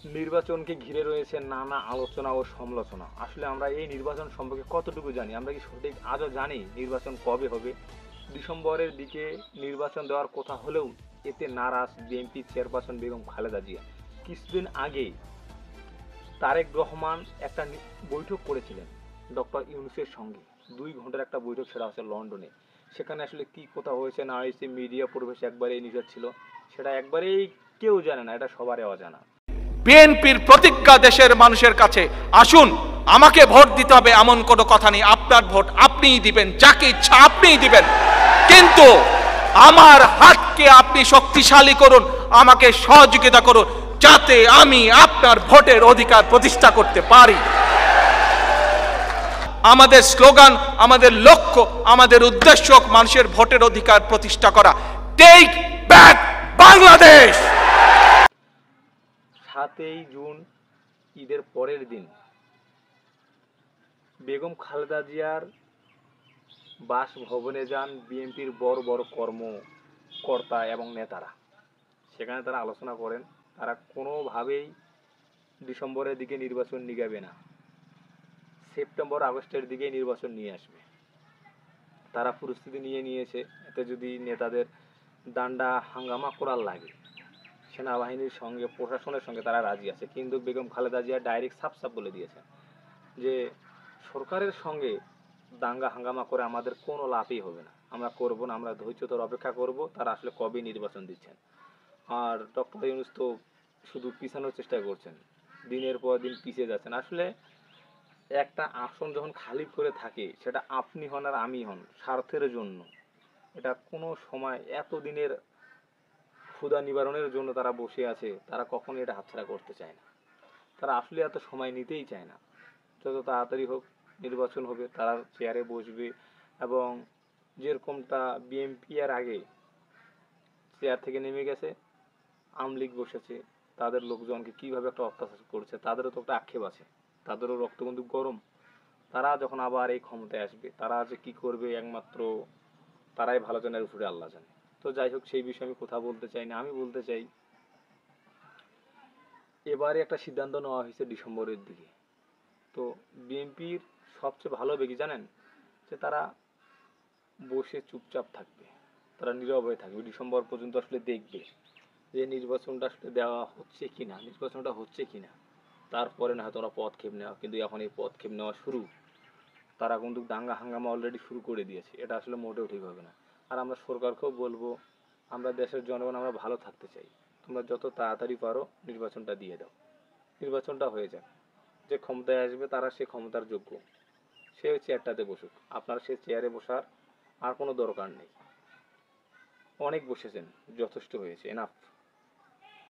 নির্বাচনকে ঘিরে রয়েছে নানা আলোচনা ও সমালোচনা। আসলে আমরা এই নির্বাচন সম্পর্কে কতটুকু জানি? আমরা কি সঠিক আজও জানি নির্বাচন কবে হবে? ডিসেম্বরের দিকে নির্বাচন দেওয়ার কথা হলেও এতে নারাজ বিএনপি চেয়ারপারসন বেগম খালেদা জিয়া। কিছুদিন আগে তারেক রহমান একটা বৈঠক করেছিলেন ডক্টর ইউনূসের সঙ্গে। 2 ঘন্টার একটা বৈঠক, সেটা হচ্ছে লন্ডনে। সেখানে আসলে কি কথা হয়েছে না হয়েছে, মিডিয়া পরিবেশ একবারেই নিষেধ ছিল, সেটা একবারেই কেউ জানে না, এটা সবারই অজানা। বিএনপির প্রতিজ্ঞা দেশের মানুষের কাছে, আসুন আমাকে ভোট দিতে হবে এমন কোনো কথা নেই। আপনার ভোট আপনিই দিবেন, যাকে ইচ্ছা আপনিই দিবেন, কিন্তু আমার হাতকে আপনি শক্তিশালী করুন, আমাকে সহযোগিতা করুন, যাতে আমি আপনার ভোটের অধিকার প্রতিষ্ঠা করতে পারি। আমাদের স্লোগান, আমাদের লক্ষ্য, আমাদের উদ্দেশ্য মানুষের ভোটের অধিকার প্রতিষ্ঠা করা। Take back Bangladesh. 7ই জুন ঈদের পরের দিন বেগম খালেদা জিয়ার বাসভবনে যান বিএনপির বড় বড় কর্মকর্তা এবং নেতারা। সেখানে তারা আলোচনা করেন তারা কোনোভাবেই ডিসেম্বরের দিকে নির্বাচন নিগাবে না, সেপ্টেম্বর আগস্টের দিকে নির্বাচন নিয়ে আসবে। তারা পরিস্থিতি নিয়েছে, এতে যদি নেতাদের দান্ডা হাঙ্গামা করার লাগে সেনাবাহিনীর সঙ্গে প্রশাসনের সঙ্গে তারা রাজি আছে। কিন্তু বেগম খালেদা জিয়া ডাইরেক্ট সাফ বলে দিয়েছেন যে সরকারের সঙ্গে দাঙ্গা হাঙ্গামা করে আমাদের কোনো লাভই হবে না, আমরা করব না, আমরা ধৈর্যধর অপেক্ষা করব তারা আসলে কবে নির্বাচন দিচ্ছেন। আর ডক্টর ইউনূস তো শুধু পিছানোর চেষ্টা করছেন, দিনের পর দিন পিছিয়ে যাচ্ছেন। আসলে একটা আসন যখন খালি করে থাকে, সেটা আপনি হন আর আমি হন, স্বার্থের জন্য, এটা কোনো সময় এতদিনের ক্ষুধা নিবারণের জন্য তারা বসে আছে, তারা কখনো এটা হাতছাড়া করতে চায় না। তারা আসলে এত সময় নিতেই চায় না। যত তাড়াতাড়ি হোক নির্বাচন হবে, তারা চেয়ারে বসবে। এবং যেরকমটা বিএনপি এর আগে চেয়ার থেকে নেমে গেছে, আওয়ামী লীগ বসেছে, তাদের লোকজনকে কিভাবে একটা অত্যাচার করছে, তাদেরও তো একটা আক্ষেপ আছে, তাদেরও রক্ত কিন্তু গরম। তারা যখন আবার এই ক্ষমতায় আসবে, তারা যে কি করবে একমাত্র তারাই ভালো জানের, উপরে আল্লাহ জানে। তো যাই হোক, সেই বিষয়ে আমি কথা বলতে চাই না। আমি বলতে চাই এবারে একটা সিদ্ধান্ত নেওয়া হয়েছে ডিসেম্বরের দিকে। তো বিএনপির সবচেয়ে ভালো হবে কি জানেন, যে তারা বসে চুপচাপ থাকবে, তারা নীরব হয়ে থাকবে ডিসেম্বর পর্যন্ত, আসলে দেখবে যে নির্বাচনটা আসলে দেওয়া হচ্ছে কিনা, নির্বাচনটা হচ্ছে কিনা। তারপরে না হয়তো ওরা পদক্ষেপ নেওয়া, কিন্তু এখন এই পদক্ষেপ নেওয়া শুরু, তারা কিন্তু দাঙ্গা হাঙ্গামা অলরেডি শুরু করে দিয়েছে, এটা আসলে মোটেও ঠিক হবে না। আর আমরা সরকারকেও বলবো, আমরা দেশের জনগণ, আমরা ভালো থাকতে চাই, তোমরা যত তাড়াতাড়ি পারো নির্বাচনটা দিয়ে দাও, নির্বাচনটা হয়ে যাক। যে ক্ষমতায় আসবে তারা সে ক্ষমতার যোগ্য, সে চেয়ারটাতে বসুক, আপনার সে চেয়ারে বসার আর কোনো দরকার নেই। অনেক বসেছেন, যথেষ্ট হয়েছে, এনাফ।